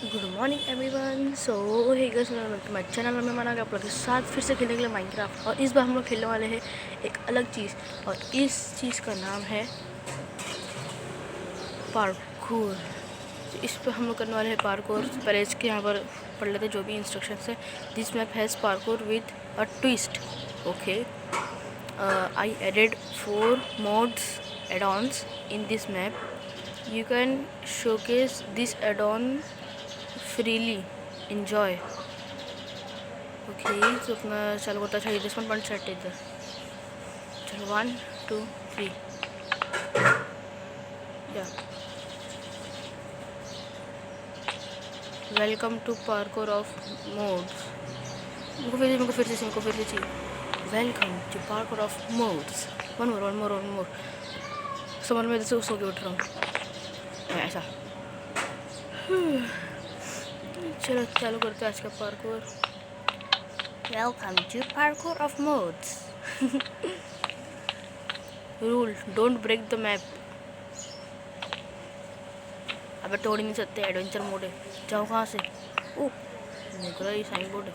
Good morning everyone. So hey guys, welcome to my channel. मैं माना कि आप लोग के साथ फिर से खेलने के लिए माइनक्राफ्ट, और इस बार हम लोग खेलने वाले हैं एक अलग चीज़, और इस चीज़ का नाम है पार्कोर। तो इस पर हम लोग करने वाले हैं पार्कोर। पहले इसके यहाँ पर पढ़ लेते जो भी इंस्ट्रक्शंस है। This map has parkour with a twist. Okay, I added 4 mods add-ons in this map. You can showcase this add-on freely. Enjoy. Okay, तो अपना चालू करता चाहिए। दिस वन पॉइंट सेट इधर। चलो 1 2 3 या welcome to parkour of modes. मेरे को फिर से चाहिए। Welcome to parkour of modes. One more. समझ में जैसे सो के उठ रहा हूँ ऐसा। चलो चालू करते हैं आज का parkour. Welcome to parkour of modes. Rule, don't break the map. अबे तोड़ ही नहीं सकते, एडवेंचर मोड है। जाओ कहाँ से? ओह, देख रहा है, साइन बोर्ड है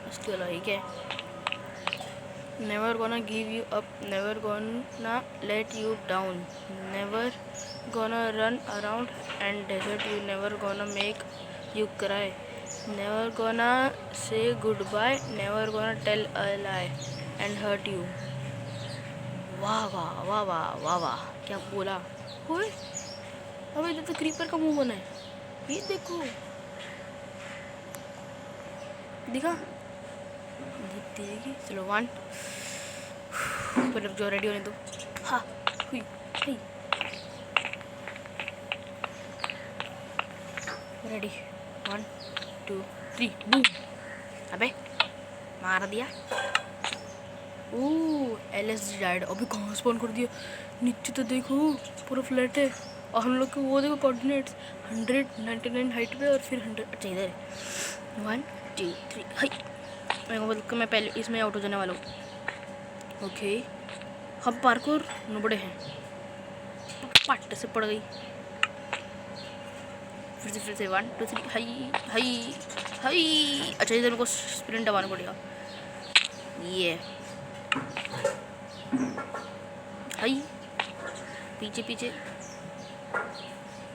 असली वाला। ही क्या है? Never gonna give you up, never gonna let you down, never gonna run around and desert you, never gonna make you cry, never gonna say goodbye, never gonna tell a lie and hurt you. वाह वाह वाह वाह वाह वाह, क्या बोला? ओए, अबे इधर तो क्रीपर का मुंह बना है। ये देखो, दिखा दिखेगी। चलो 1 पर जो रेडी होने दो। हाँ हुई रेडी। 1 2 3 बूम। अबे मार दिया। ओह, LSD डाइड। अभी कहाँ स्पॉन कर दिया? नीचे तो देखो पूरा फ्लैट है, और हम लोग को वो देखो कोऑर्डिनेट्स 199 हाइट पे और फिर 100। अच्छा इधर 1 2 3 हाई। मेरे को बोल मैं पहले इसमें आउट हो जाने वाला हूँ। ओके, हम पार्कोर नुबड़े हैं। पट से पड़ गई। फिर से 1 2 3 हाई हाई हाई। अच्छा इधर मेरे को स्प्रिंट दबाना पड़ेगा। ये हाई, पीछे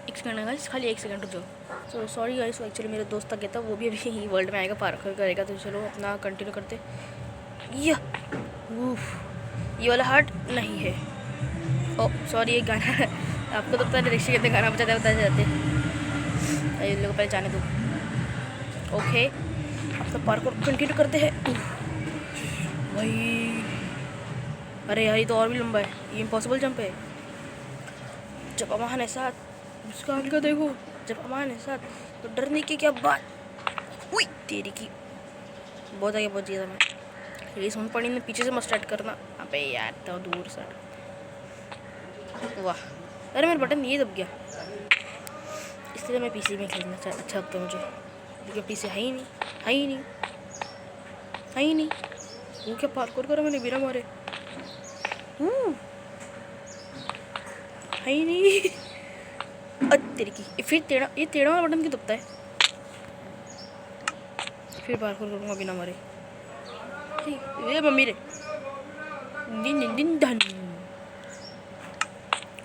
एक सेकंड है गाइस, खाली 1 सेकंड रुक जाओ। तो सॉरी गाइस, एक्चुअली मेरा दोस्त था कहता वो भी अभी वर्ल्ड में आएगा, पार्कोर करेगा। तो चलो अपना कंटिन्यू करते। ये वाला हार्ट नहीं है। ओ सॉरी, एक गाना है आपको तो पता है, रिक्शे कहते गाना बजाते जाते लोग को पहले जाने दो। ओके, अब तो पार्कोर कंटिन्यू करते हैं भाई। अरे यार, ये तो और भी लंबा है, ये इम्पॉसिबल जंप है। जब अमान है साथ, उसका हल्का देखो, जब अमान है साथ तो डरने की क्या बात। हुई तेरी की, बहुत आगे पहुंच गया था मैं। ये सुन पड़ी ने पीछे से मत स्टार्ट करना। अबे यार तो दूर से। वाह, अरे मेरा बटन ये दब गया। इसलिए मैं पीसी में खेलना अच्छा लगता है मुझे, लेकिन पीसी है ही नहीं। वो क्या पार्कोर करा मैंने बिना मारे? है ही नहीं। तेरी की, फिर ये टेढ़ा वाला बटन क्यों दबता है? फिर पार्कोर करूँगा बिना मारे। ये मम्मी रे, दिन धन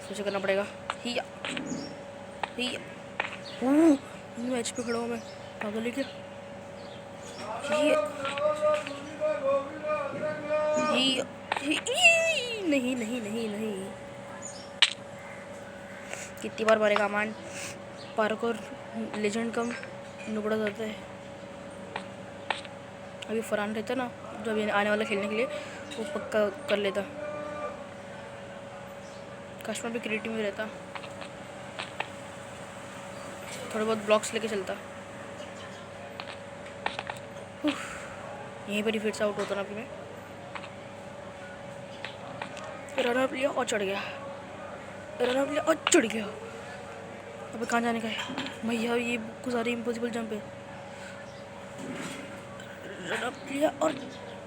सोचे करना पड़ेगा। हिया मैच पे खड़ा हूँ मैं, पागल है क्या? नहीं। कितनी बार मारेगा अमान? पार्कोर लेजेंड कम नुबड़ा जाता है। अभी फरहान रहता ना, जो अभी आने वाला खेलने के लिए, वो पक्का कर लेता। कस्टमर भी क्रिएटिव में रहता, थोड़े बहुत ब्लॉक्स लेके चलता। यहीं पर ही फिर से आउट होता ना। अभी मैं रनअप लिया और चढ़ गया, अबे कहाँ जाने का है भैया? ये सारी इम्पॉसिबल जंप है। रनअप लिया और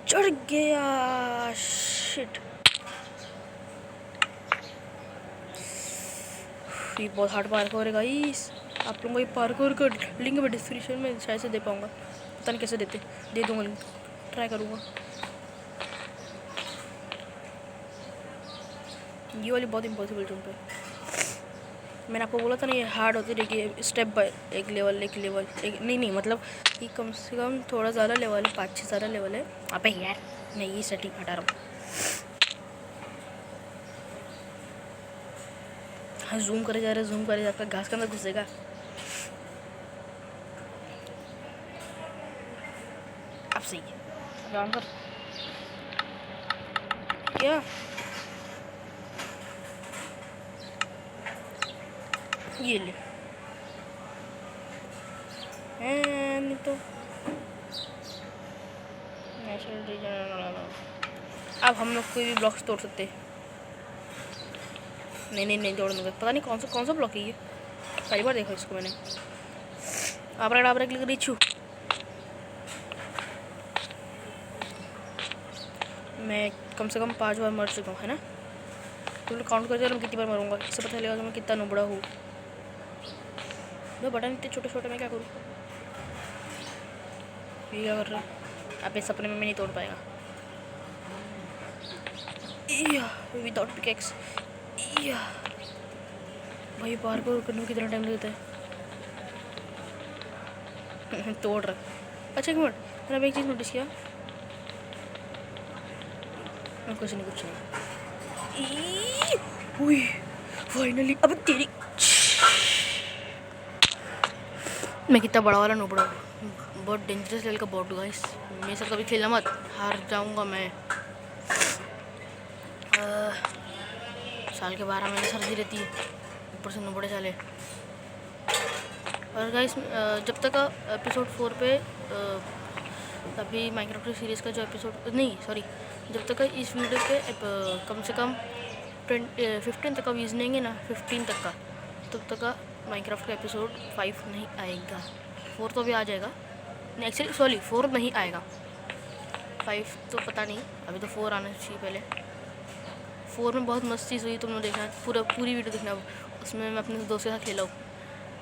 चढ़ गया। शिट, ये बहुत हार्ड पार्कोर है गाइस। आप लोगों को ये पार्कोर का लिंक मैं डिस्क्रिप्शन में शायद से दे पाऊँगा, पता नहीं कैसे देते, दे दूँगा लिंक, ट्राई करूँगा। ये वाली बहुत इम्पॉसिबल जंप है। मैंने आपको बोला था ना ये हार्ड होती है, देखिए स्टेप बाय एक लेवल एक नहीं मतलब ये कम से कम थोड़ा ज़्यादा लेवल है, 5-6 ज़्यादा लेवल है। अब यार मैं ये सेटिंग हटा रहा हूँ। हाँ जूम करे जा रहा है, घास के अंदर घुसेगा। अब सही है, आंसर क्या ये ले नहीं तो नेशनल रीजन। अब हम लोग कोई भी ब्लॉक्स तोड़ सकते हैं। नहीं तोड़ दूँगा, पता नहीं कौन सा ब्लॉक है ये, पहली बार देखा इसको मैंने। आप क्लिक रीचू, मैं कम से कम 5 बार मर चुका हूँ, है ना। तो काउंट करते मैं कितनी बार मरूंगा, इससे पता चलेगा कि मैं कितना नुबड़ा हूँ। मैं बटन इतने छोटे मैं क्या करूँ। ये क्या कर रहा है, आप इस सपने में मैं नहीं तोड़ पाएगा। विदाउट पिकेक्स भाई पार्कोर करने में कितना टाइम लगता है। तोड़ रहा। अच्छा एक मिनट, मैंने एक चीज़ नोटिस किया, कुछ नहीं। फाइनली अब तेरी मैं कितना बड़ा वाला नोबड़ा हूँ, बहुत डेंजरस लेवल का बॉट गाइस। मेरे साथ कभी खेलना मत, हार जाऊँगा मैं। साल के 12 महीने सर्दी रहती है, ऊपर से नोबड़े साले। और गाइस जब तक एपिसोड 4 पे अभी माइनक्राफ्ट सीरीज़ का जो एपिसोड जब तक इस वीडियो पे कम से कम 15 तक का व्यूज़ नहीं है ना, 15 तक का, तब तक का माइनक्राफ्ट का एपिसोड 5 नहीं आएगा। 4 तो भी आ जाएगा, नहीं एक्चुअली 4 नहीं आएगा, 5 तो पता नहीं, अभी तो 4 आना चाहिए पहले। 4 में बहुत मस्त चीज़ हुई, तुमने देखना पूरी वीडियो देखना, उसमें मैं अपने दोस्त के साथ खेला हूँ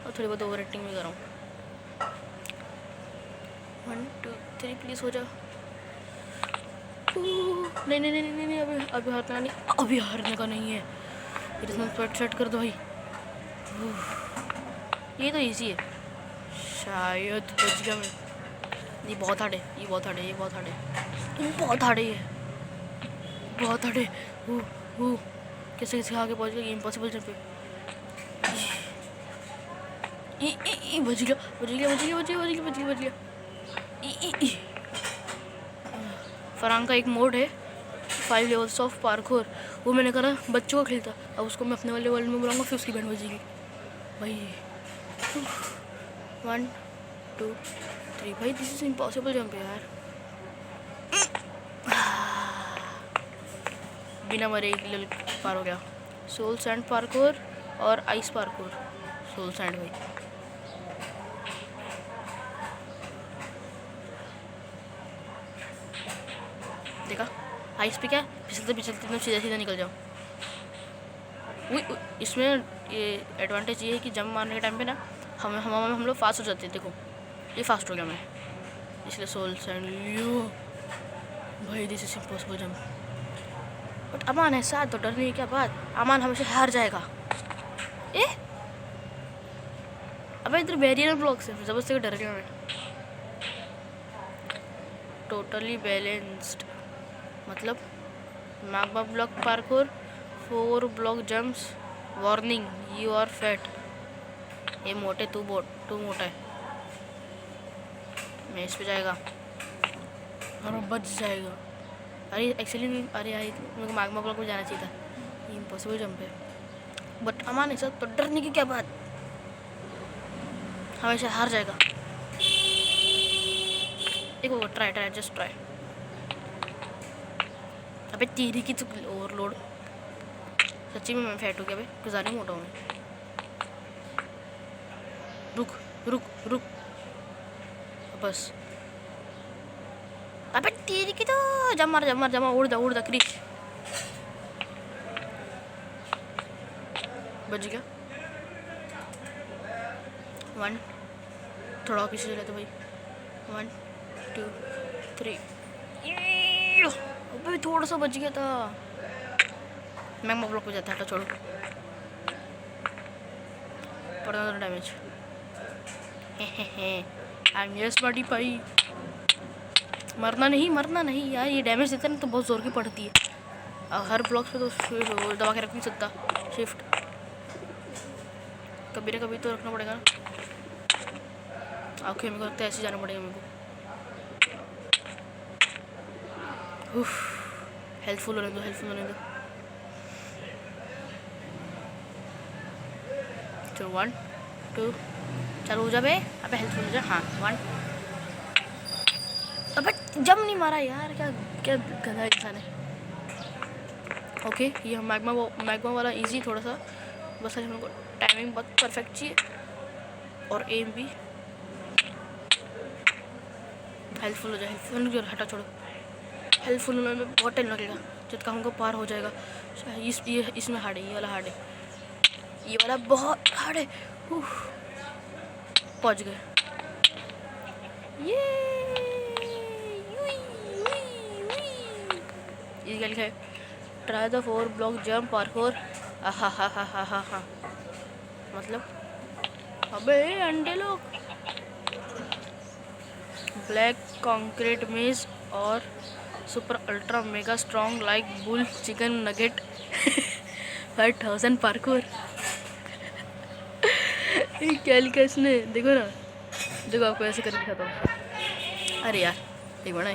और थोड़ी बहुत ओवर एक्टिंग भी कर रहा हूँ। 1 2 3 प्लीज़ हो जा। नहीं अभी हारना नहीं, अभी हारने का नहीं है। पेट सेट कर दो भाई, ये तो इजी है शायद, बच गया मैं। ये बहुत हार्ड है, बहुत हार्ड है। कैसे आगे पहुँच गया, इम्पॉसिबल जंप है। बच गया। फरहान का एक मोड है 5 लेवल्स ऑफ पार्कोर, वो मैंने करा बच्चों का खेलता, अब उसको मैं अपने वाले वर्ल्ड में बुलाऊंगा, फिर उसकी बैंड बजेगी भाई। 1 2 3 भाई, दिस इज इम्पॉसिबल जंप है यार। बिना मरे एक लेवल पार हो गया। सोल सैंड पार्कोर और आइस पार्कोर। सोल सैंड भाई, देखा आइस पे क्या फिसलते एकदम सीधा निकल जाओ। इसमें ये एडवांटेज ये है कि जंप मारने के टाइम पे ना हम लोग फास्ट हो जाते हैं। देखो ये फास्ट हो गया मैं, इसलिए सोल सैंड लियो भाई। This is impossible jump, but Aman है साथ, तो डरने की क्या बात, अमान हमेशा हार जाएगा। अबे इधर बैरियर ब्लॉक्स है, जबरदस्ती डर गया मैं। टोटली बैलेंस्ड मतलब magma block parkour, 4 block jumps, warning you are fat. ये मोटे तू मोटा है। मैं इस पे जाएगा और बच जाएगा। अरे एक्चुअली अरे यार मेरे को मैग्मा ब्लॉक में जाना चाहिए था, ये इम्पॉसिबल जंप है। बट अमान ऐसा तो डरने की क्या बात, हमेशा हार जाएगा। एक वो ट्राई जस्ट ट्राई। अबे तेरी की तो ओवरलोड, सच्ची में मैं फैट हो गया भाई, गुजारी मोटा हूँ मैं। रुक बस। अबे तेरी की तो जमा उड़ जा क्रिश। बच गया। 1, थोड़ा पीछे चले तो भाई, 1 2 3। अबे थोड़ा सा बच गया था। मैग्मा ब्लॉक पे जाता है, छोड़ो, पड़ना तो damage. I am yes body भाई, मरना नहीं यार, ये डैमेज देता है ना तो बहुत ज़ोर की पड़ती है। हर ब्लॉक पे तो दबा के रख नहीं सकता, शिफ्ट कभी ना कभी तो रखना पड़ेगा ना। ओके, मेरे को लगता है ऐसे जाना पड़ेगा मेरे को। हेल्पफुल होने दो। चलो 1 2, चलो हो जा बे, अबे हेल्पफुल हो जा। हाँ 1, अबे जम नहीं मारा यार, क्या क्या गधा इंसान है। ओके, ये मैग्मा वाला इजी थोड़ा सा, बस हम लोग को टाइमिंग बहुत परफेक्ट चाहिए और एम भी। हेल्पफुल हो जाए, हटा छोड़ो। हेल्पफुल होने में बहुत टाइम लगेगा, जब तक हमको पार हो जाएगा। इसमें हार्ड है, ये वाला हार्ड है, ये वाला बहुत हार्ड है। पहुँच गए। ये क्या लिखा है? Try the 4 block jump parkour. हा मतलब अबे अंडे लोग। ब्लैक कंक्रीट मेज और super ultra mega strong like bull chicken nugget 5000 parkour. क्या लिखा इसने, देखो ना, देखो आपको ऐसे करके दिखाता हूँ। अरे यार एक मिनट,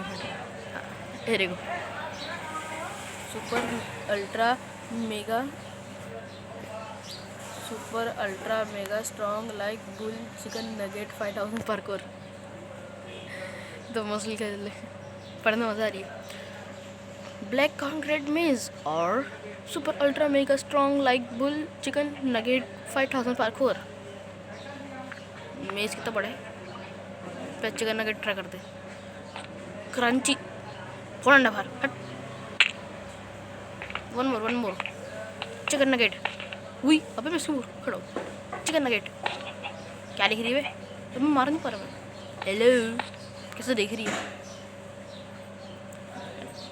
हाँ देखो, super ultra mega strong like bull chicken nugget 5000 parkour. तो मस्त लिखा है, पढ़ने मज़ा आ रही है। ब्लैक कॉन्क्रीट मेज और super ultra mega strong like bull chicken nugget 5000 parkour. मेज कितना बड़ा है, पे चिकन नगेट ट्राई करते। क्रंची फोड़ अंडा बाहर, हट। One more chicken nugget. हुई अबे मैं इसको खड़ा हूँ। चिकन नगेट क्या लिख रही है? तो मैं मार नहीं पा रहा। मैं हेलो कैसे देख रही है?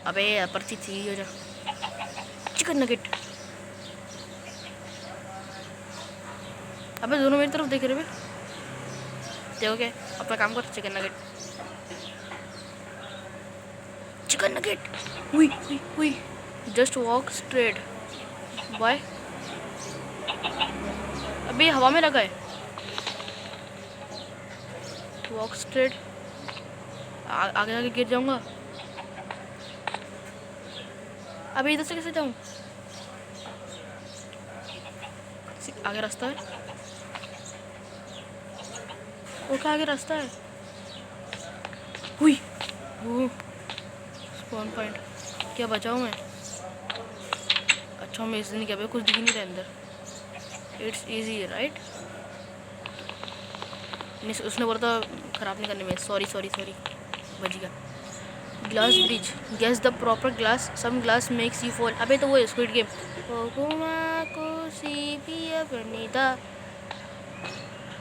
अबे पर्ची थी हो जा। चिकन नगेट, अबे दोनों मेरी तरफ देख रहे हैं। देखो क्या, अपना काम कर। चिकन नगेट हुई। Just walk straight by. अभी हवा में लगा है, वॉक स्ट्रेट। आगे गिर जाऊंगा। अभी इधर से कैसे जाऊं? आगे रास्ता है, वो क्या आगे रास्ता है? हुई स्पॉन पॉइंट। क्या बचाऊं मैं? अच्छा मैं इसलिए क्या कुछ दिख नहीं रहा अंदर। It's easy right. उसने बोला था ख़राब नहीं करने में। सॉरी बच गया। Glass bridge, guess the proper glass, some glass makes you fall. अबे तो वो स्क्विड गेम।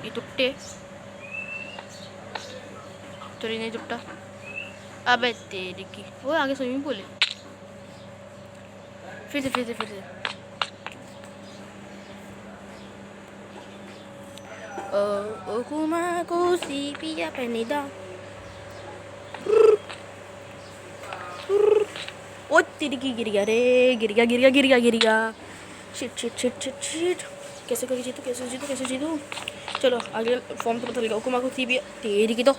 ये टुट्टे तो नहीं टुट्टा। अबे तेरी की, वो आगे स्विमिंग पूल है। फिर से Okuma ko si pia penida. ओ तेरी की गिर गया। शिट। कैसे जीतू? चलो आगे फॉर्म तो पता लगा। ओकुमा को सी पिया, तेरी की तो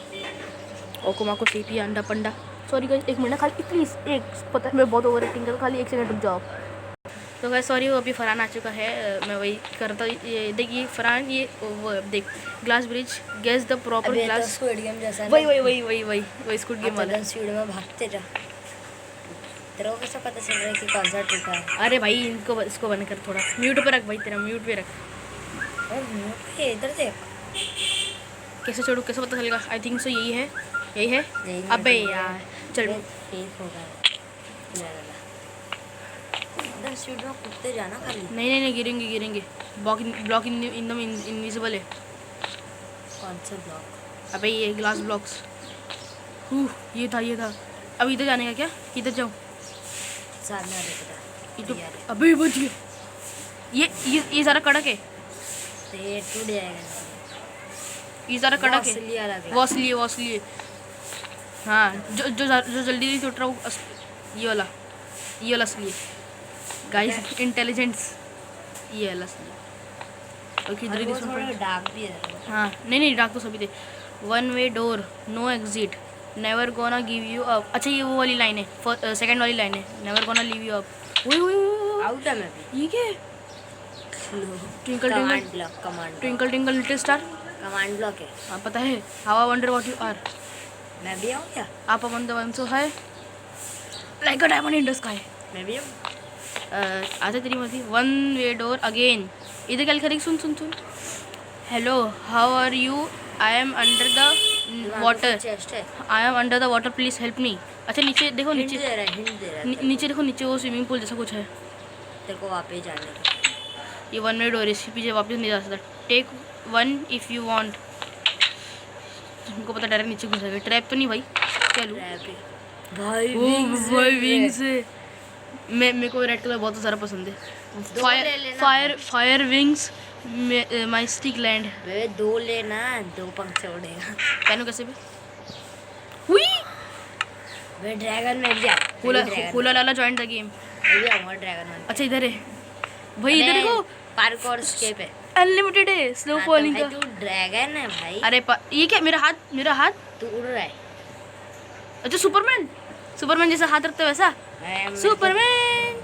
ओकुमा को सी पिया अंडा पंडा। सॉरी गाइस, एक मिनट खाली प्लीज़, एक पता है मैं बहुत ओवर एक्टिंग कर, खाली 1 सेकंड रुक जाओ। तो गाइस सॉरी, वो अभी फरहान आ चुका है। मैं वही करता। ये देखिए फरहान, ये वो देख glass bridge, guess the proper glass. तो स्क्विड गेम जैसा है। वही स्क्विड गेम वाला। स्पीड में भागते जा। तेरे को कैसे पता चल रहा है कि कौन सा ट्रिक है? अरे भाई इसको बंद कर, थोड़ा म्यूट पे रख भाई, तेरा म्यूट पे रख। इधर देख कैसे छोड़ू, कैसे पता चलेगा? आई थिंक सो यही है। अबे यार चल ठीक होगा। स्पीड में कूदते जाना खाली। नहीं गिरेंगे। ब्लॉक इनविजिबल है। कौन सा ब्लॉक? अबे ये ग्लास ब्लॉक्स। ये था। अब इधर जाने का क्या? किधर जाऊँ? सामने आ रहा ये तो है। अबे बच गया। ये सारा कड़क है। तो ये टूट जाएगा। ये सारा कड़क है। असली वाला ग्लास। वॉसली है। हाँ, जो जल्दी नहीं टूट रहा वो ये वाला असली है गाइस। इंटेलिजेंस ये वाला असली है। ओके, इधर और वो ही थोड़ा डार्क भी है। हाँ, नहीं डाक तो सभी थे। One way door, no exit, never gonna give you up. अच्छा, ये वो वाली लाइन है, सेकंड वाली लाइन है, never gonna leave you up. Out है मैं भी। ये क्या है? Twinkle twinkle little star. Command block है। हाँ पता है। How I wonder what you are. मैं भी आऊँ क्या? आप अमन द वन सो है like a diamond in the sky. मैं भी आऊँ। आजा तेरी मर्जी। One way door again. इधर क्या लिखा है? सुन। Hello, how are you? I am under the water. Chest है। I am under the water, please help me. अच्छा नीचे देखो, हिंट नीचे दे रहा है। नीचे देखो, नीचे वो स्विमिंग पूल जैसा कुछ है। तेरे को वापस जाने का। ये वन वे डोर, इसके पीछे वापस नहीं जा सकता। Take one if you want. तुमको पता डायरेक्ट नीचे घुस जाएगा। ट्रैप तो नहीं भाई? क्या लूँ? भाई भाई विंग्स है। मेरे को रेड कलर बहुत सारा पसंद है। फायर विंग्स माई स्टिक लैंड। दो लेना, दो पंख से उड़ेगा। पहनू कैसे भी? हुई वे ड्रैगन में भी hula Lala join the game. मैं भी आऊँगा ड्रैगन में। अच्छा इधर है भाई, इधर देखो। पार्कोर स्केप है। अनलिमिटेड है स्लो फॉलिंग का। तू ड्रैगन है भाई। अरे ये क्या? मेरा हाथ। तू उड़ रहा है। अच्छा सुपरमैन जैसा हाथ रखते वैसा। Superman.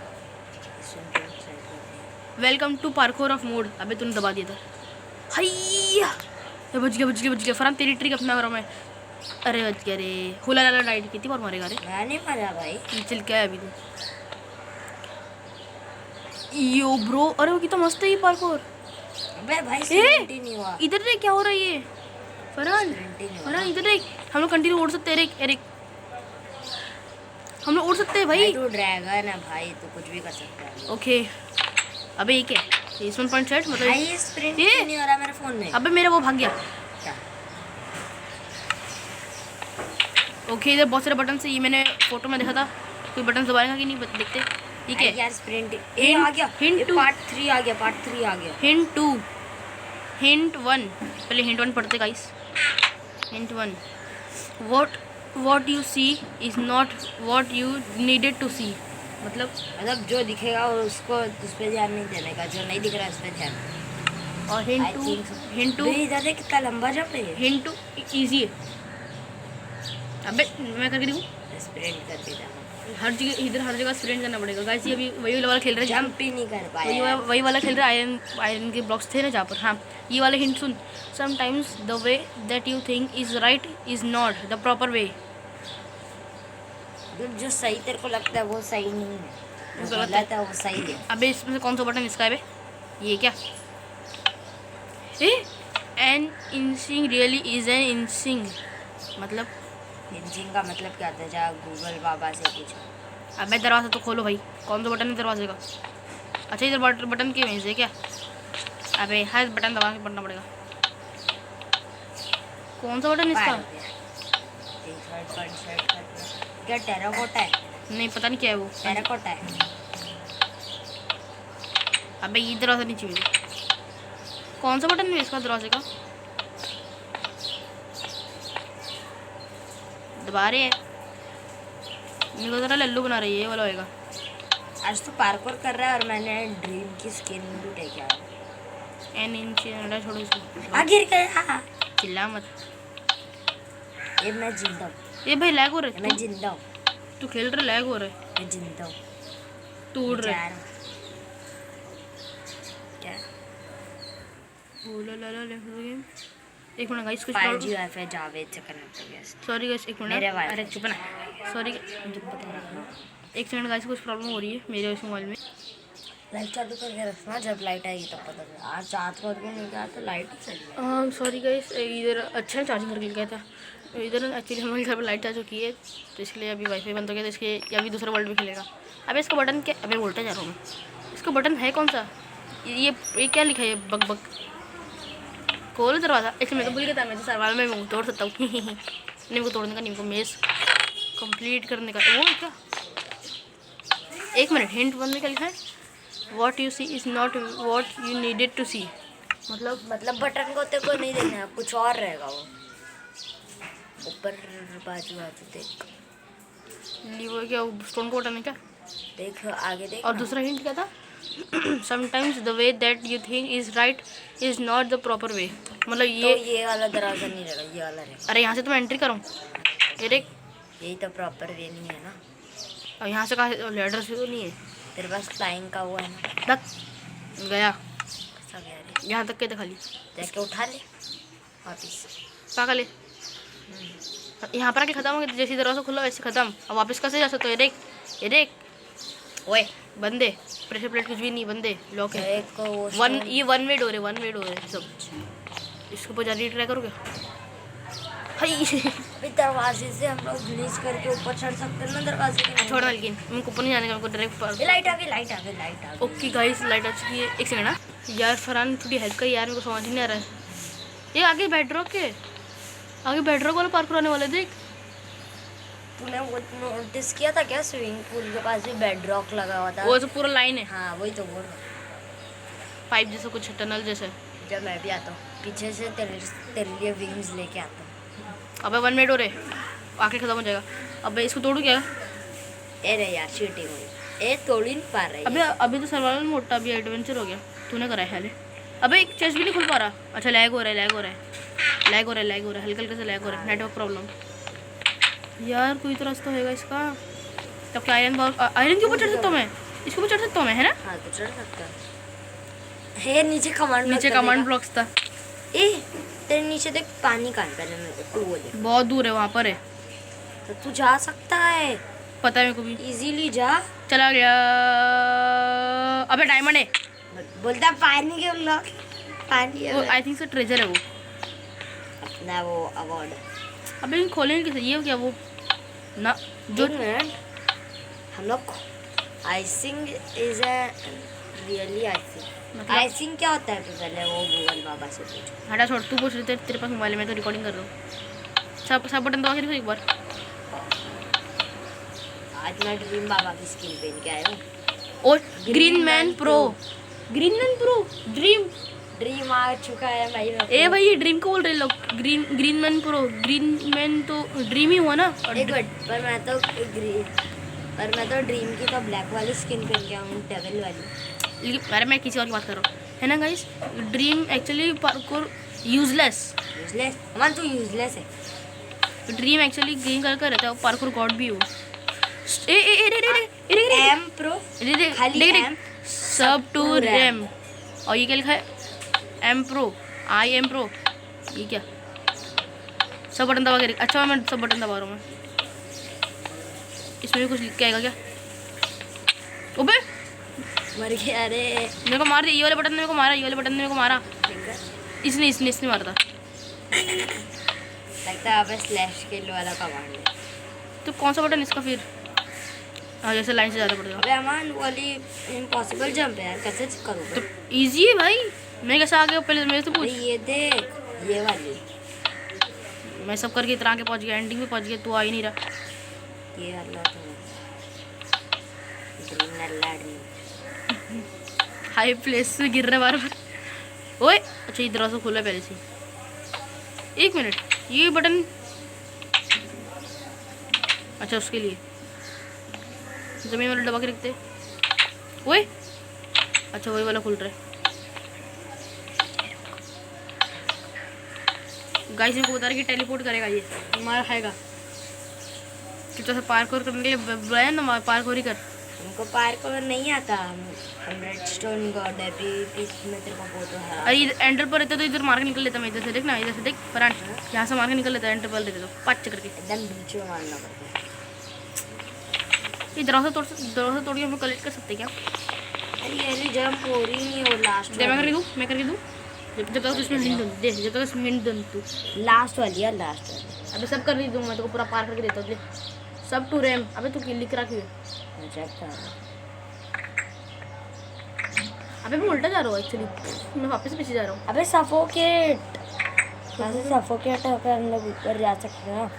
Welcome to parkour of mode. अबे तूने दबा दिया था। हैया, बच गया। फरहान तेरी ट्रिक अपना करो मैं। अरे बच गया रे। हुला लाला राइड कितनी बार मारेगा रे? मैं नहीं मरा भाई। चल क्या है अभी तो। यो ब्रो, अरे वो कितना मस्त है ये पार्कोर। अबे भाई स्प्रिंट ही नहीं हुआ। इधर देख क्या हो रहा है ये। फरहान इधर देख। हम लोग कंटिन्यू उड़ सकते हैं। एरिक हम लोग उड़ सकते हैं भाई। तू ड्रैगन है भाई, तू कुछ भी कर सकता है। ओके, अबे ये क्या? ये स्पिन पॉइंट सेट मतलब भाई स्प्रिंट नहीं हो रहा मेरे फोन में। अबे मेरा वो भाग गया। क्या? ओके, इधर बहुत सारे बटन से। ये मैंने फोटो में देखा था। कोई बटन दबाएगा कि नहीं देखते। ठीक है यार स्प्रिंट ये आ गया। हिंट पार्ट 3 आ गया। Hint 2 hint 1। पहले हिंट 1 पढ़ते guys. Hint 1, what you see is not what you needed to see। मतलब जो दिखेगा उसको उस पर ध्यान नहीं देने का, जो नहीं दिख रहा है उस पर ध्यान। और हिंट 2 इधर कितना लंबा जंप है। हिंट 2 इजी है। अबे मैं करके दिखूं? स्प्रिंट कर देता हर जगह स्प्रिंट करना पड़ेगा गाइस। ये अभी वही वाला खेल रहे हैं। जंप ही नहीं कर पाया। वही वाला खेल रहे हैं। आयरन के ब्लॉक्स थे ना जहाँ पर। हाँ, ये वाले hint soon. Sometimes the way that you think is right is not the proper way. जो सही तेरे को लगता है वो सही नहीं है, जो गलत है वो सही है। अबे इसमें से कौन सा बटन इसका है बे? ये क्या? An inching really is an inching मतलब? इंचिंग का मतलब क्या था? जा गूगल बाबा से पूछो। अबे दरवाज़ा तो खोलो भाई। कौन सा बटन है दरवाजे का? अच्छा इधर बटन के वहीं से क्या? अबे हाँ, बटन दबा के पढ़ना पड़ेगा। कौन सा बटन इसका? क्या टेराकोटा है? नहीं पता नहीं क्या है वो। टेराकोटा है। अबे ये दरवाज़ा नहीं चाहिए। कौन सा बटन है इसका दरवाजे का? दबा रहे हैं। मेरे को ज़रा लल्लू बना रही है। ये वाला होएगा। आज तो पार्कोर कर रहा है और मैंने ड्रीम की स्किन भी टेक आया। एन इंच छोड़ो इसको। गिर गया। चिल्ला मत। ये मैं जिंदा हूँ। ये भाई लैग हो रहा है। मैं जिंदा हूँ। तू खेल रहा लैग हो रहा है। मैं जिंदा हूँ। तू उड़ रहा है। क्या? एक मिनट गाइस, कुछ 5G वाईफाई जावेद से कनेक्ट हो गया। सॉरी गाइस, एक मिनट। मेरे वाईफाई। अरे चुप ना। सॉरी, मुझे पता है। एक सेकंड गाइस, कुछ प्रॉब्लम हो रही है मेरे इस मोबाइल में। लाइट चालू करके रखना, जब लाइट आएगी तब पता चलेगा। आज चार्ज करके नहीं गया तो लाइट ही चली गई। हाँ सॉरी गाइस, इधर अच्छा चार्जिंग करके गया था। इधर एक्चुअली हमारे घर पर लाइट आ चुकी है, तो इसलिए अभी वाईफाई बंद हो गया। तो इसके अभी दूसरा वर्ल्ड में खेलेगा। अबे इसका बटन क्या? अबे बोलता जा रहा हूँ मैं। इसका बटन है कौन सा? ये क्या लिखा है? बग खोल दरवाजा। एक मैं तो भूल गया था, मैं तो सर्वाइवल में हूँ, तोड़ सकता हूँ। नीम को तोड़ने का, नीम को मेज कंप्लीट करने का। वो क्या, एक मिनट, हिंट 1 में क्या लिखा है? What you see is not what you needed to see. मतलब बटन को तेरे को नहीं देखना है, कुछ और रहेगा वो ऊपर बाजू देख। लीवर क्या, स्टोन को उठाने क्या? देख आगे देख। और दूसरा हिंट क्या था? Sometimes the way that you think is right is not the proper way. मतलब ये वाला दरवाजा नहीं रहेगा, ये वाला रहेगा। अरे यहाँ से तो मैं एंट्री करूँ, ये देख, यही तो प्रॉपर वे नहीं है ना। और यहाँ से कहाँ, लेडर से तो नहीं है तेरे पास फ्लाइंग का वो है ना। तक गया, कैसा गया रे? यहाँ तक के खाली जाके उठा ले वापिस। पागल है। यहाँ पर आके खत्म हो गया, जैसे दरवाजा खुला वैसे खत्म। अब वापस कैसे जा सकते हो? ये देख, ये देख, ओए बंदे, प्रेशर प्लेट कुछ भी नहीं, बंदे लॉक है। एक वो ये वन वे डोर है, वन वे डोर है सब। इसके ऊपर जाने ट्राई करोगे? हाय अभी दरवाजे से हम लोग ग्लिच करके ऊपर चढ़ सकते हैं ना दरवाजे के। छोड़ना, लेकिन मेरे ऊपर नहीं जाने का, मेरे को डायरेक्ट पर। लाइट आ गई, लाइट आ गई, लाइट आ गई। ओके गाइस, लाइट आ चुकी है। एक सेकंड ना यार, फरहान थोड़ी हेल्प कर यार, मेरे को समझ नहीं आ रहा है। ये आगे बेडरॉक के आगे बेडरॉक वाला पार्क कराने वाले, देख। तूने वो नोटिस किया था क्या, स्विमिंग पूल के पास भी बेड रॉक लगा हुआ था? वो तो पूरा लाइन है, हाँ वही तो बोल रहा हूँ। पाइप जैसा कुछ, टनल जैसा। जब मैं भी आता हूँ पीछे से तेरे लिए विंग्स लेके आता हूँ। अबे 1 मिनट हो रहे, आके खत्म हो जाएगा। अबे इसको तोड़ू क्या? अरे यार चीटिंग हुई, ए तोड़ ही नहीं पा रही। अभी तो सर्वाइवल मोड था, अभी एडवेंचर हो गया। तूने करा है हाले। अबे एक चेस्ट भी नहीं खुल पा रहा। अच्छा लैग हो रहा है, हल्का हल्का से लैग हो रहा है, नेटवर्क प्रॉब्लम। यार कोई तो रास्ता होगा इसका। तब क्या आयरन के ऊपर चढ़ सकता हूँ मैं? इसके ऊपर चढ़ सकता हूँ मैं, है ना? हाँ तो चढ़ सकता है। नीचे कमांड ब्लॉक्स था। ए तेरे नीचे देख, पानी कहाँ है? पहले मेरे को वो देख। बहुत दूर है, वहाँ पर है। तो तू जा सकता है, पता है मेरे को भी। इजीली जा। चला गया। अबे डायमंड है, बोलता पानी के ब्लॉक, पानी है। आई थिंक से ट्रेजर है वो, अपना वो अवार्ड। अबे खोलेंगे कैसे? ये क्या वो ना जो हम लोग icing is a really icing. Icing क्या होता है? तो पहले वो गूगल बाबा से पूछ। हटा छोड़, तू पूछ रही तेरे पास मोबाइल है, मैं तो रिकॉर्डिंग कर रहा हूँ। सब बटन दबा के देखो एक बार। आज मैं ड्रीम बाबा की स्किन पहन के आया हूँ। और ग्रीन मैन प्रो ड्रीम आ चुका है भाई। ए भाई, ये ड्रीम को बोल रहे लोग। Green man pro, green man तो ड्रीम ही हुआ ना। एक मिनट, पर मैं तो ड्रीम की तो ब्लैक वाली स्किन पहन के आया हूँ, डेविल वाली। लेकिन अरे मैं किसी और की बात कर रहा हूँ, है ना guys. Dream actually parkour useless हमारा तो यूजलेस है। ड्रीम एक्चुअली ग्रीन कलर का रहता है, पार्कोर गॉड भी हो। एम प्रो खाली एम सब टू रैम। और ये क्या लिखा है? I'm pro, I am pro. ये क्या? सब बटन दबा के अच्छा मैं सब बटन दबा रहा हूँ मैं। इसमें भी कुछ लिख के आएगा क्या? ओबे मर गया। अरे मेरे को मार दिया, ये वाले बटन ने मेरे को मारा, ये वाले बटन ने मेरे को मारा। इसने मारा था। लगता है अबे स्लैश किल वाला कमांड है। तो कौन सा बटन इसका फिर? हाँ जैसे लाइन से ज़्यादा पड़ेगा। अबे अमान वाली इम्पॉसिबल जंप है यार, कैसे करूँगा? तो इजी है भाई, मैं कैसे आ गया पहले मेरे से पूछ। ये देख, ये वाली मैं सब करके इतना आगे पहुंच गया, एंडिंग में पहुंच गया, तू आ ही नहीं रहा। ये अल्लाह तो ड्रीम अल्लाह ड्रीम हाई प्लेस से गिर रहा बार बार। ओए अच्छा, ये दरवाजा खुला पहले से। एक मिनट, ये बटन अच्छा उसके लिए जमीन वाला दबा के रखते। ओए अच्छा वही वाला खुल रहा है। गाइस इनको बता रहे कि टेलीपोर्ट करेगा, ये हमारा खाएगा। तो पार्कोर करने के लिए बुलाया ना, पार्कोर ही कर। हमको पार्कोर नहीं आता। हम रेडस्टोन गॉड है, पीस में तेरे को फोटो है। अरे एंटर पर रहते तो इधर मार के निकल लेता मैं। इधर से देख ना, इधर से देख फरहान, यहाँ से मार के निकल लेता। एंटर पर रहते तो पच करके एकदम बीच में मारना पड़ता है। ये दरवाजा तोड़ के हम लोग कलेक्ट कर सकते क्या? अरे जंप हो रही नहीं है वो लास्ट। मैं करके दूँ जब तक उसमें हिंट दूँ। दे जब तक उसमें हिंट दूँ तू। लास्ट वाली है, लास्ट वाली। अबे सब कर रही दूँ मैं, तो पूरा पार करके देता हूँ। सब टू रैम। अबे तू लिख रखी है। अबे मैं उल्टा जा रहा हूँ एक्चुअली, मैं वापस पीछे जा रहा हूँ। अबे सफोकेट ऐसे सफोकेट होकर हम लोग ऊपर जा सकते हैं ना।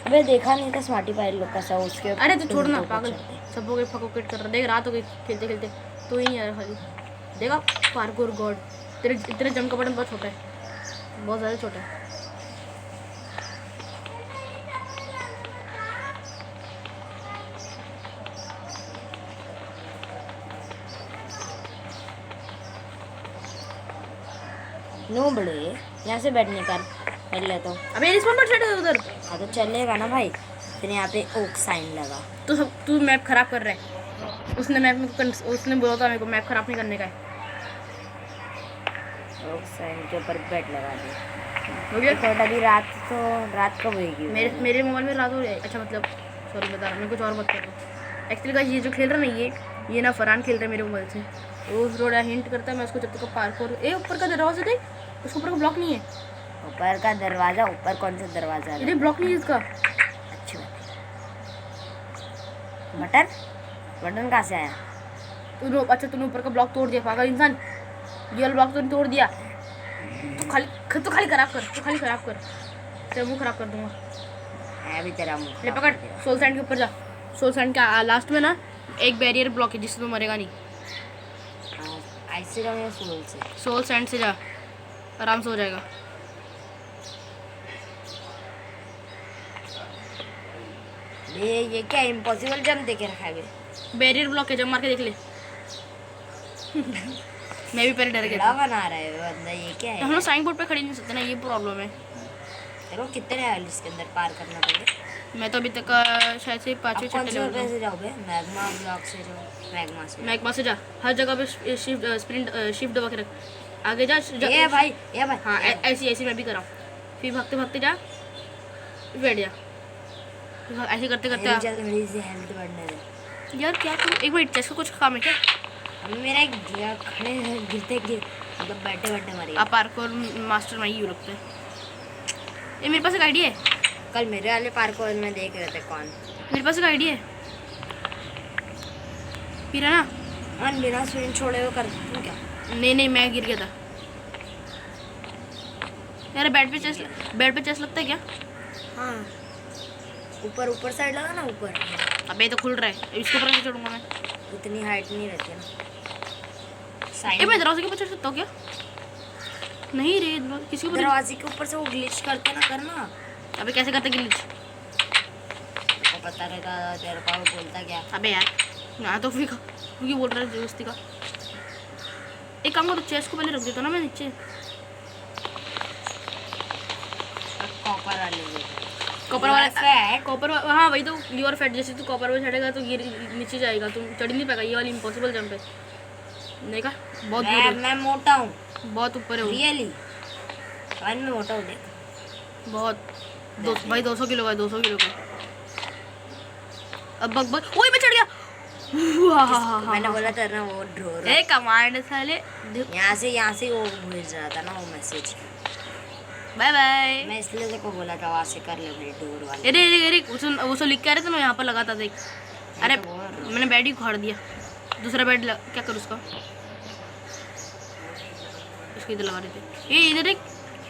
अबे देखा नहीं था स्मार्टी पाइल लोग का सा उसके। अरे तो छोड़ ना पागल, सबको के फकोकेट कर रहा। देख रात हो गई खेलते खेलते, तो ही यार खाली देखा पार्कोर गॉड। तेरे जंप का बटन बहुत छोटा है, बहुत ज़्यादा छोटा है। नो बड़े यहाँ से बैठ निकाल पहले तो। अबे रिस्पॉन पर सेट है उधर। हाँ तो चलेगा ना भाई। फिर यहाँ पे ओक साइन लगा। तू मैप खराब कर रहा है। उसने बोला था मेरे को मैप खराब नहीं करने का है। ओक साइन के ऊपर बेट लगा दे। हो गया। तो अभी रात कब होगी? मेरे मोबाइल में रात हो रही है। अच्छा मतलब सॉरी बता रहा, मैं कुछ और मत कर रहा। एक्चुअली का ये जो खेल रहा ना, ये ना फरहान खेल रहा है मेरे मोबाइल से। वो थोड़ा हिंट करता है, मैं उसको जब तक पार्कोर ऊपर का दरवाजा देख, उसके ऊपर का ब्लॉक नहीं है। ऊपर का दरवाजा? ऊपर कौन सा दरवाजा है? ये ब्लॉक नहीं है इसका। अच्छी बात है। बटन कहाँ से आया? अच्छा तूने ऊपर का ब्लॉक तोड़ दिया पागल इंसान। ये वाला ब्लॉक तूने तोड़ दिया। तो खाली खराब कर। तेरा मुँह खराब कर दूंगा। मैं भी तेरा मुँह ले पकड़, सोल सैंड के ऊपर जा। सोल सैंड का लास्ट में ना एक बैरियर ब्लॉक है जिससे तू मरेगा नहीं। ऐसे जाऊँ या सोल सैंड से जा, आराम से हो जाएगा। ये क्या इम्पॉसिबल जंप देके रखा है? बैरियर ब्लॉक है, जंप मार के देख ले। मैं भी पहले डर गया था। बना रहा है बंदा, ये क्या है? हम लोग साइन बोर्ड पे खड़ी नहीं सकते ना, ये प्रॉब्लम है। देखो कितने लेवल इसके अंदर पार करना पड़ेगा। मैं तो अभी तक शायद से 5वें-6वें लेवल से जाओगे। मैग्मा ब्लॉक से जाओ। मैग्मा से जा। हर जगह पे शिफ्ट दबा के रख। आगे जा। ये भाई हाँ ऐसी मैं भी कर रहा हूँ। फिर भागते भागते जा, बैठ जा। ऐसे करते करते जल्दी से हेल्थ बढ़ने दे यार। क्या तुम एक मिनट, चेस्ट को कुछ काम है क्या? मेरा एक खड़े गिरते मतलब बैठे मर गया। आप पार्कोर मास्टर में ही लगते हैं। ये मेरे पास एक आइडिया है। कल मेरे वाले पार्कोर में देख रहे थे कौन। मेरे पास एक आइडिया है। फिर ना बिना स्विंग छोड़े हुए कर दूँ क्या? नहीं मैं गिर गया था यार। बेड पे चेस्ट लगता है क्या? हाँ ऊपर साइड लगा ना ऊपर। अबे तो खुल रहा है, इसके ऊपर से चढ़ूंगा मैं। उतनी हाइट नहीं रहती ना। ये मैं दरवाजे के ऊपर चढ़ सकता हूँ क्या? नहीं रे, किसी ऊपर दरवाजे के ऊपर से वो ग्लिच करते ना करना। अबे कैसे करते ग्लिच? को पता रहेगा तेरे को बोलता क्या? अबे यार यहाँ तो फिर क्योंकि बोल रहा है दोस्ती का। एक काम करो, चेस्ट को पहले रख देता ना मैं नीचे। कॉपर वाला हाँ वही तो। लीवर फैट जैसे तू कॉपर में चढ़ेगा तो गिर नीचे जाएगा, तुम चढ़ नहीं पाएगा। ये वाली इम्पॉसिबल जंप है। देखा बहुत मैं मोटा हूँ, बहुत ऊपर है रियली। मैं मोटा हूँ देख बहुत। भाई 200 किलो का, 200 किलो का। अब बग ओए मैं चढ़ गया। मैंने बोला था ना वो ड्रोर। ए कमांड साले। यहाँ से वो भेज रहा था ना वो मैसेज। Bye bye. मैं इसलिए देखो बोला था वहाँ से कर ले भाई डोर वाले। अरे वो सो लिख के आ रहे थे ना, यहाँ पर लगाता देख। अरे मैंने बेड ही उखाड़ दिया। दूसरा बेड क्या करूँ उसका? इसको इधर लगा रहे थे। ये इधर एक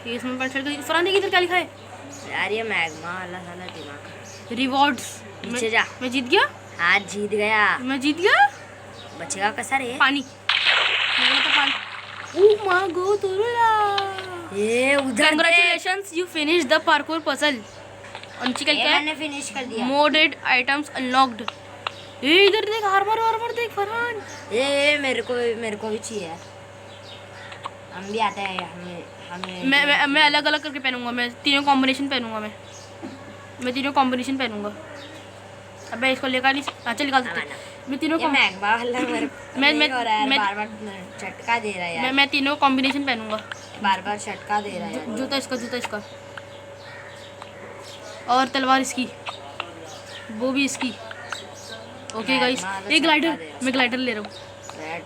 इसमें फरहान देख इधर क्या लिखा है यार? ये मैग्मा अल्लाह साला दिमाग। रिवॉर्ड्स। नीचे जा। मैं जीत गया। हाँ जीत गया। मैं जीत गया। बचेगा कैसा रे? पानी। ओह माय गॉड ये उधर Congratulations, you finished the parkour puzzle. अंचिकल क्या है? मैंने फिनिश कर दिया। Modded items unlocked. ये इधर देख, आर्मर देख फरहान। ये मेरे को भी चाहिए। हम भी आते हैं हमें मैं अलग अलग करके पहनूंगा। मैं तीनों कॉम्बिनेशन पहनूंगा। अबे इसको लेकर नहीं। अच्छा निकाल सकते। मैं तीनों झटका दे रहा है। मैं तीनों कॉम्बिनेशन पहनूंगा। बार झटका दे रहा है। जूता इसका और तलवार इसकी, वो भी इसकी। ओके गाइस, ये मैं ग्लाइडर ले रहा हूँ।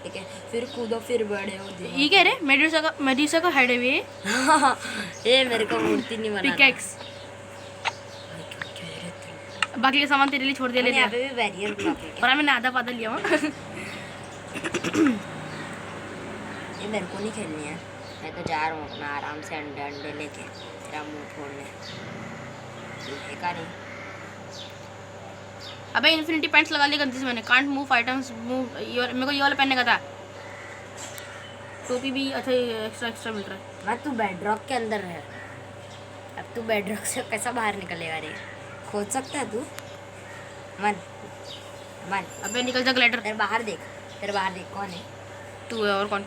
ठीक है फिर कूदो फिर बड़े हो। ये कह रहे मेडुसा का हेड है ये। ये मेरे को मूर्ति नहीं बनाना। पिकैक्स। बाकी का सामान तेरे लिए छोड़ दिया। ले यहाँ पे भी बैरियर ब्लॉक है और मैंने आधा पादा लिया। ये मेरे को नहीं खेलनी है। मैं तो जा रहा हूँ अपना आराम से अंडे लेके। तेरा मुंह फोड़ने देखा नहीं। अबे इन्फिनिटी पैंट्स लगा ली गंदी से मैंने। Can't move items move. मेरे को ये वाला पहनने का था। टोपी भी अच्छा एक्स्ट्रा मिल रहा है। मैं तू बेडरॉक के अंदर है। अब तू बेडरॉक से कैसा बाहर निकलेगा रे? खोद सकता है तू? मन मन अबे निकल जा ग्लाइडर। तेरे बाहर देख कौन है? तू है और कौन?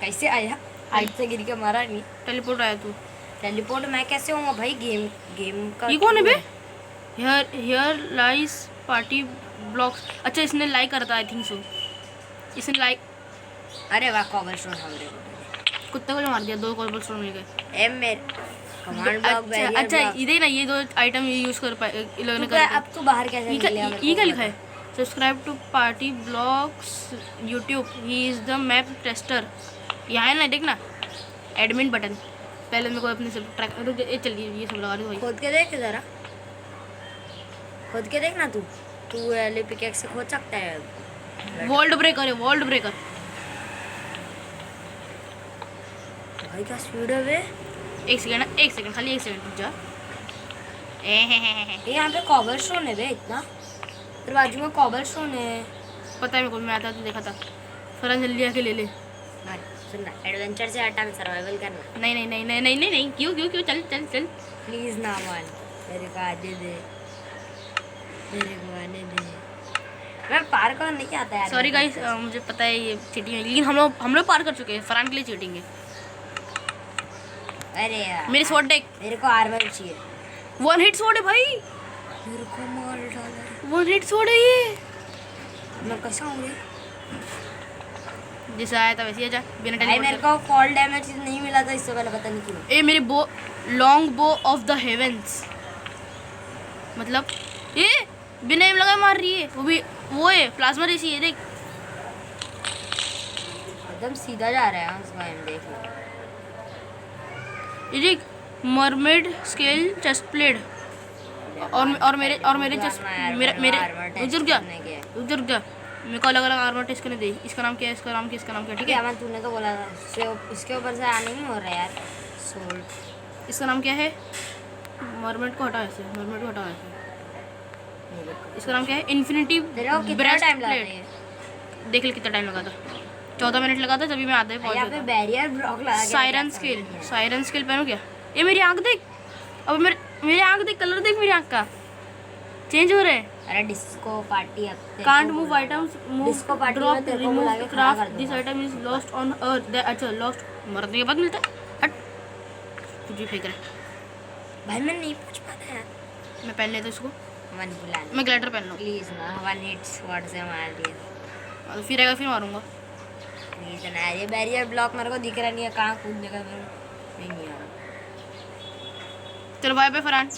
कैसे आया? हाइट से गिर के मारा नहीं। टेलीपोर्ट आया तू। टेलीपोर्ट मैं कैसे हूँ भाई? गेम का ये कौन है बे? Here lies party blocks. अच्छा इसने लाइक करता आई थिंक सो। इसने लाइक। अरे वाह कॉबलस्टोन हमरे कुत्ते को जो मार दिया। 2 कॉबलस्टोन मिल गए। एम मेरे कमांड ब्लॉक बैरियर अच्छा ब्लॉक। इधर ना ये 2 आइटम यूज कर पाए तू क्या अब तू बाहर कैसे निकलेगा? ये क्या लिखा है? Subscribe to party blogs YouTube. He is the map tester. यहाँ है ना देखना एडमिन बटन। पहले मेरे को अपने से ट्रैक चलिए ये सब लगा दो भाई। खोद के देख जरा। खोद के देख ना तू एले पिकेक्स से खोद सकता है। वर्ल्ड ब्रेकर है वर्ल्ड ब्रेकर। भाई क्या स्पीड है बे? एक सेकंड खाली 1 सेकंड रुक जा। ये यहाँ पे कॉबलस्टोन है बे इतना। तेरे बाजू में कॉबलस्टोन है। पता है मेरे को। मैं आता तो देखा था। फरहान जल्दी आके ले ले। मत सुनना एडवेंचर से हटा सर्वाइवल करना। नहीं क्यों चल प्लीज ना मान। मेरे को आने दे। मैं पार कर नहीं आता यार। सॉरी गाइस मुझे पता है ये चीटिंग है लेकिन हम लोग पार कर चुके हैं। फरहान के लिए चीटिंग है। अरे यार मेरी स्वॉर्ड देख। मेरे को आर्मर चाहिए। 1 हिट स्वॉर्ड है भाई। मेरे को मार डाला। 1 हिट स्वॉर्ड है ये। मैं कैसा हूँ रे? जैसे आया था वैसे ही जा बिना भाई मेरे को फॉल डैमेज नहीं मिला था इससे पहले पता नहीं क्यों। ए मेरी बो long bow of the heaven's. मतलब ये बिना एम लगा मार रही है। वो है प्लाज्मा रेसी है देख। एकदम सीधा जा रहा है उसका एम देख लो। ये देख मरमेड स्केल चेस्ट प्लेट और मेरे चेस्ट मेरे रुक जा मेरे को अलग आर्मर टेस्ट करने दे। इसका नाम क्या है? इसका नाम क्या ठीक है? अमन तूने तो बोला था इसके ऊपर से आने नहीं हो रहा यार। सोल्ड इसका नाम क्या है? मरमेड को हटा ऐसे। इसका नाम क्या है? इन्फिनिटी कितना टाइम लगा है? देख ले कितना टाइम लगा था। 14 मिनट लगा था जब मैं आधे पहुंच गया था। बैरियर ब्लॉक लगा। सायरन स्केल पहनो क्या? ये मेरी आंख देख। अब मेरी आंख देख। कलर देख मेरी आंख का चेंज हो रहा है। अरे डिस्को पार्टी अब can't move items move disco party drop में तेरे को रिमूव बुला के खड़ा क्राफ्ट कर दिस दूंगा। Item is lost on earth. अच्छा लॉस्ट मरने के बाद मिलता है। हट तुझे फेंक रहा है। भाई मैं नहीं पूछ पाता यार। मैं पहन लेता इसको। मन बुला मैं ग्लाइडर पहन लूँ। प्लीज ना 1 हिट स्वॉर्ड से मार दिया। फिर आएगा फिर मारूंगा। प्लीज ना ये बैरियर ब्लॉक मेरे को दिख रहा नहीं है। कहाँ कूदने का मेरे नहीं आ रहा। चलो बाय बाय फरहान।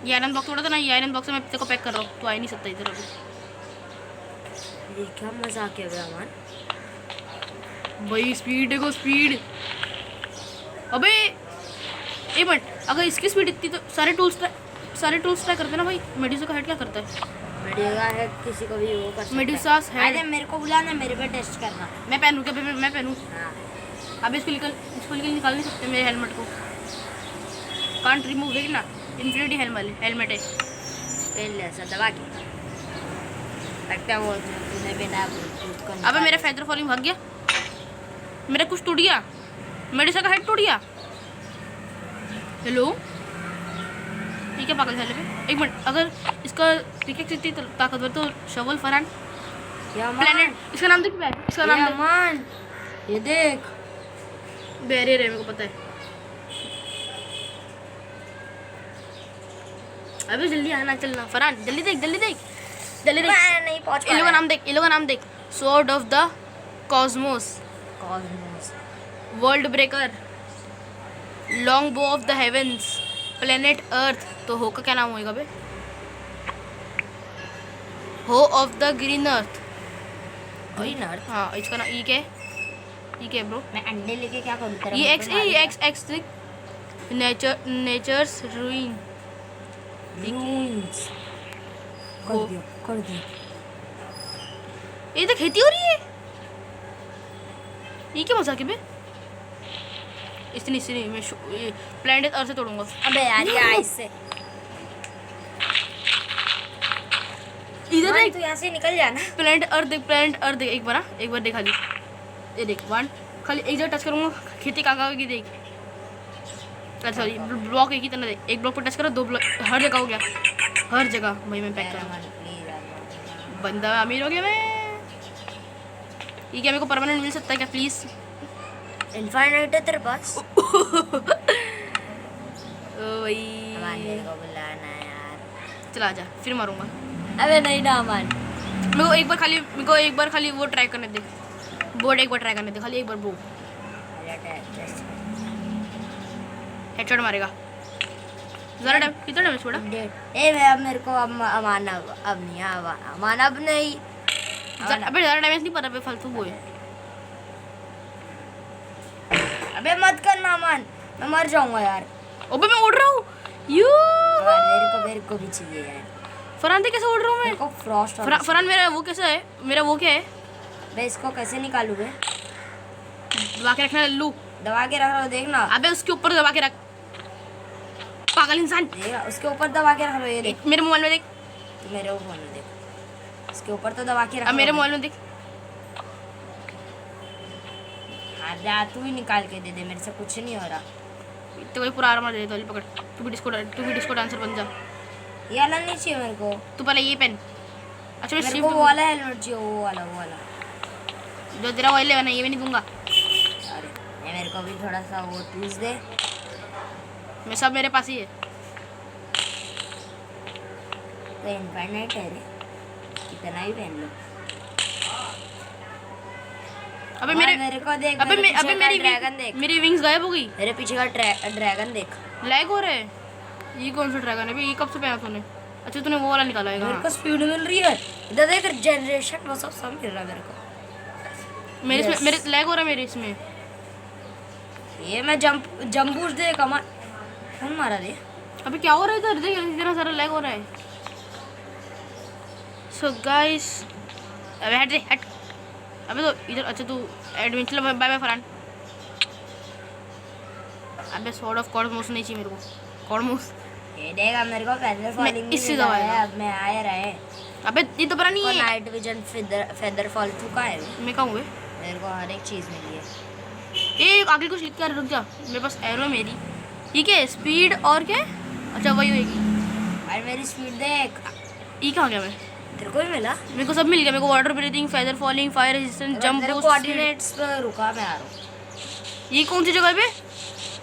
ये आयरन बॉक्स थोड़ा था ना। ये आयरन बॉक्स में तेरे को पैक कर रहा हूँ। तू आ ही नहीं सकता इधर अभी। ये क्या मजाक है अमन? भाई स्पीड देखो स्पीड। अबे एक मिनट अगर इसकी स्पीड इतनी तो सारे टूल्स ट्राई करते ना भाई। मेडिसा का हेड क्या करता है? मेडिसा है किसी को भी वो कर सकता है। मेडिसास हेड। अरे मेरे को बुलाना मेरे पे टेस्ट करना। मैं पहनूँ क्या? मैं पहनूँ। हाँ अब इसको निकाल नहीं सकते मेरे हेलमेट को। कांट रिमूव है ना। इन्फिनिटी हेलमेट है। पहन ले ऐसा दबा के लगता है वो तूने बिना ब्लूटूथ को। अबे मेरा फेदर फॉलिंग भाग गया। मेरा कुछ टूट गया। मेडिसा का हेड टूट गया। हेलो ठीक है पागल साले पे। एक मिनट अगर इसका पिकेक्स इतनी ताकतवर तो शवल फरहान प्लेनेट। इसका नाम देख। इसका नाम अमन ये देख बैरियर है मेरे को पता है। अबे जल्दी आना चलना फरहान। जल्दी देख मैं नहीं पहुंच इन लोगों का नाम देख। Sword of the cosmos world breaker long bow of the heavens planet earth. तो हो का क्या नाम होएगा बे? हो ऑफ द ग्रीन अर्थ। हाँ इसका नाम ये क्या है ब्रो? मैं अंडे लेके क्या करूं तेरा? ये एक्स नेचर्स रूइन। कर दिया ये तो खेती हो रही है। ये क्या मजाक है बे? इतनी मैं प्लैनेट अर्थ से तोड़ूंगा। अबे यार ये आइस से इधर देख, तू यहाँ से निकल जाना। प्लैनेट अर्थ देख एक बार, हाँ? एक बार देखा ली, ये देख वन, खाली एक जगह टच करूँगा खेती कहाँ होगी देख। सॉरी ब्लॉक एक ही तरह देख, एक ब्लॉक पर टच करो, 2 ब्लॉक हर जगह हो गया, हर जगह भाई मैं पैक करूँगा। बंदा अमीर हो गया मैं। ये क्या मेरे को परमानेंट मिल सकता है क्या प्लीज़? इनफाइनाइट है तेरे पास? ओ भाई मेरे को बुलाना है यार। चला जा, फिर मारूंगा। अबे नहीं ना अमान, मेरे को एक बार खाली वो ट्राई करने दे, बोर्ड एक बार ट्राई करने दे, खाली एक बार वो हेडशॉट मारेगा। ज़रा टाइम कितना टाइम छोड़ा? ए मैं अब मेरे को अब अमान अब नहीं, अमान अब नहीं। अबे ज़्यादा डैमेज नहीं पता, अबे फालतू वो है। अबे मत करना अमान, मैं मर जाऊंगा यार। अबे मैं उड़ रहा हूँ यू। मेरे को भी चाहिए यार। फरहान देख कैसे उड़ रहा हूँ मैं? मेरे को फ्रॉस्ट फरहान मेरा वो कैसा है, मेरा वो क्या है? मैं इसको कैसे निकालूं बे? दबा के रखना लल्लू, दबा के रख रहा हूँ देखना। अबे उसके ऊपर दबा के रख, पागल इंसान। देख उसके ऊपर दबा के रख रहा हूँ, ये देख मेरे मोबाइल में देख, मेरे फोन में देख, इसके ऊपर तो दबा के रख। अब मेरे मोबाइल में देख। हाँ जा तू ही निकाल के दे दे, मेरे से कुछ नहीं हो रहा। तो कोई पूरा आर्मर दे दे, पकड़। तू भी डिस्को डांसर बन जा। ये वाला नहीं चाहिए मेरे को। तू पहले ये पहन। अच्छा मैं मेरे को वो वाला हेलमेट चाहिए, वो वाला जो तेरा वही लेगा ना, ये भी नहीं दूंगा। अरे ये मेरे को भी थोड़ा सा वो टूल्स दे। मैं सब मेरे पास ही है। तो इनफाइनाइट है रे, कितना ही पहन लो। अबे मेरे को देख, अबे मेरी ड्रैगन देख, मेरी विंग्स गायब हो गई। मेरे पीछे का ड्रैगन देख। लैग हो रहा है। ये कौन सा ड्रैगन है भाई? ये कब से पहना तूने? अच्छा तूने वो वाला निकाला है। मेरे हाँ। को स्पीड मिल रही है इधर देख, जनरेशन वो सब मिल रहा है मेरे को। मेरे इसमें मेरे लैग हो रहा है मेरे इसमें। ये मैं जंप बूस्ट दे कमाल। कौन मारा रे? अबे क्या हो रहा है इधर? देख इतना सारा लैग हो रहा है। सो गाइस, अबे हट रे हट। अबे तो इधर, अच्छा तू एडवेंचर, बाय बाय फरहान। अबे सॉर्ड ऑफ कॉर्डमोस नहीं चाहिए मेरे को। कॉर्डमोस ये देगा मेरे को फेदर फॉलिंग इससे दबाएगा। अब मैं आया रहे। अबे ये तो पता नहीं है। नाइट विजन फेदर फॉल चुका है। मैं कहूँ बे, मेरे को हर एक चीज मिली है। ए आगे कुछ लिख कर रुक जा, मेरे पास एरो है मेरी। ठीक है स्पीड और क्या? अच्छा वही होगी। भाई मेरी स्पीड देख। ये कहाँ गया मैं? तेरे को भी मिला? मेरे को सब मिल गया। मेरे को water breathing, feather falling, fire resistance, jump boost, coordinates पे रुका, मैं आ रहा हूँ। ये कौन सी जगह है बे?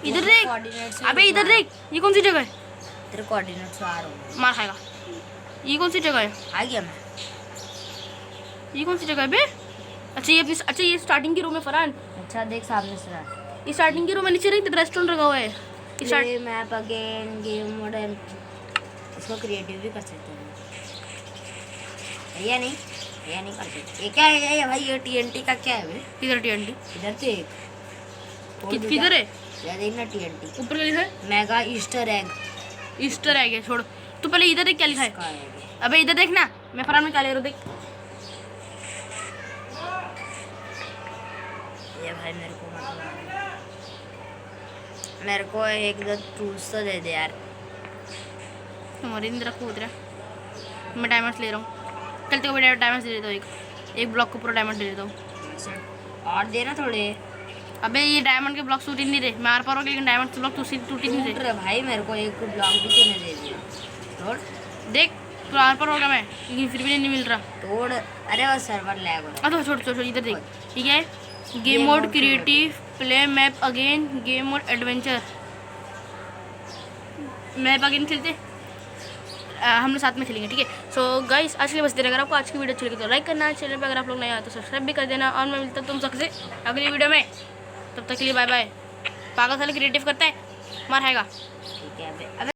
इधर देख। कोऑर्डिनेट्स अबे इधर देख, ये कौन सी जगह है? तेरे कोऑर्डिनेट्स पे आ रहा हूँ। मार खाएगा। ये कौन सी जगह है? आ गया मैं। ये कौन सी जगह है बे? अच्छा ये अपनी, अच्छा ये स्टार्टिंग की रूम है फरहान। अच्छा देख सामने से रहा। ये स्टार्टिंग की रूम है, नीचे नहीं रेस्टोरेंट लगा हुआ है। ये मैप अगेन गेम मोड, इसको क्रिएटिव भी कर सकते हैं। ये नहीं कर सकते। ये क्या है ये भाई? ये TNT का क्या है बे? इधर TNT इधर देख। किधर है? ये देख ना TNT ऊपर क्या लिखा है? Mega Easter egg. Easter egg है, छोड़। तू पहले इधर देख क्या लिखा है। का है ये? अबे इधर देख ना, मैं फरहान में क्या ले रहा हूँ देख। ये भाई मेरे को एक दो टूल्स तो दे दे यार। तुम्हारी नहीं रखो उधर। मैं डायमंड्स ले रहा हूँ। चलते हुए डायमंड्स दे देता हूँ। एक ब्लॉक को पूरा डायमंड दे देता हूँ। और देना थोड़े। अबे ये डायमंड के ब्लॉक टूट ही नहीं रहे। मैं आर पार हो गया, लेकिन डायमंड के ब्लॉक टूट ही नहीं टूट रहे। रहे भाई, मेरे को एक ब्लॉक भी तूने दे दिया। तोड़ देख तो आर पार हो गया मैं, लेकिन फिर भी नहीं मिल रहा। तोड़। अरे वो सर्वर लैग हो रहा तो छोड़ छोड़ छोड़, इधर देख। ठीक है, game mode creative, play map again, game mode adventure. Map again खेलते हम लोग साथ में खेलेंगे। ठीक है, सो गाइस आज के लिए बस देना। अगर आपको आज की वीडियो अच्छी लगी तो लाइक करना, चैनल पे अगर आप लोग नए आए तो सब्सक्राइब भी कर देना। और मैं मिलता हूँ तुम सबसे अगली वीडियो में। तब तक के लिए बाय बाय। पागल साले क्रिएटिव करता है, मार खाएगा। ठीक है। अबे